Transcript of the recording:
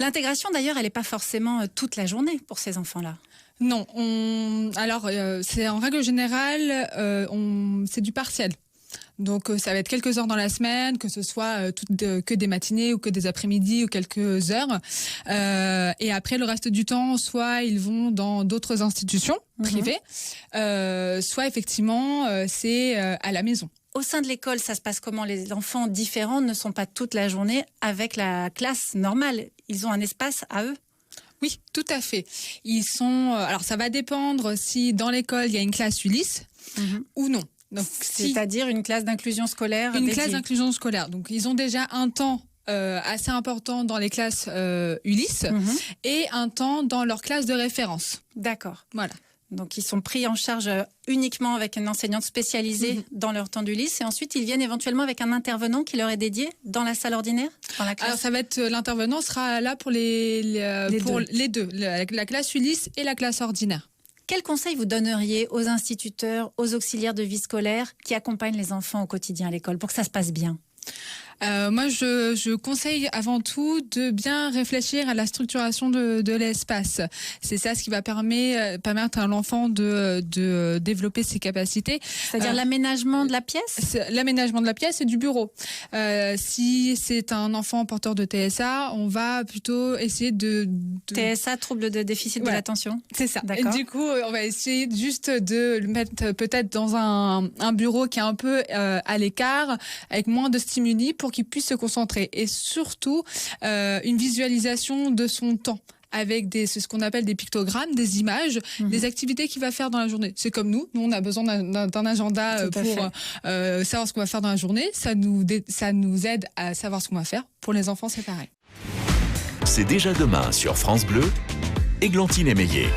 L'intégration, d'ailleurs, elle n'est pas forcément toute la journée pour ces enfants-là. Non, c'est en règle générale, c'est du partiel. Donc, ça va être quelques heures dans la semaine, que ce soit que des matinées ou que des après-midi ou quelques heures. Et après, le reste du temps, soit ils vont dans d'autres institutions privées, soit effectivement, c'est à la maison. Au sein de l'école, ça se passe comment? Les enfants différents ne sont pas toute la journée avec la classe normale. Ils ont un espace à eux. Oui, tout à fait. Alors, ça va dépendre si dans l'école, il y a une classe Ulysse ou non. Donc, c'est-à-dire une classe d'inclusion scolaire Une dédiée. classe d'inclusion scolaire. Donc, ils ont déjà un temps assez important dans les classes Ulysse et un temps dans leur classe de référence. D'accord. Voilà. Donc, ils sont pris en charge uniquement avec une enseignante spécialisée dans leur temps d'Ulysse et ensuite, ils viennent éventuellement avec un intervenant qui leur est dédié dans la salle ordinaire, dans la classe. Alors, ça va être l'intervenant sera là pour les deux, la classe Ulysse et la classe ordinaire. Quel conseil vous donneriez aux instituteurs, aux auxiliaires de vie scolaire qui accompagnent les enfants au quotidien à l'école pour que ça se passe bien? Moi, je conseille avant tout de bien réfléchir à la structuration de l'espace. C'est ça ce qui va permettre à l'enfant de développer ses capacités. C'est-à-dire l'aménagement de la pièce? L'aménagement de la pièce et du bureau. Si c'est un enfant porteur de TSA, on va plutôt essayer de... TSA, trouble de déficit de l'attention. C'est ça. D'accord. Et du coup, on va essayer juste de le mettre peut-être dans un bureau qui est un peu à l'écart, avec moins de stimuli pour qu'il puisse se concentrer. Et surtout, une visualisation de son temps avec ce qu'on appelle des pictogrammes, des images, des activités qu'il va faire dans la journée. C'est comme nous on a besoin d'un agenda pour savoir ce qu'on va faire dans la journée. Ça nous aide à savoir ce qu'on va faire. Pour les enfants, c'est pareil. C'est déjà demain sur France Bleu, Églantine Émeillé.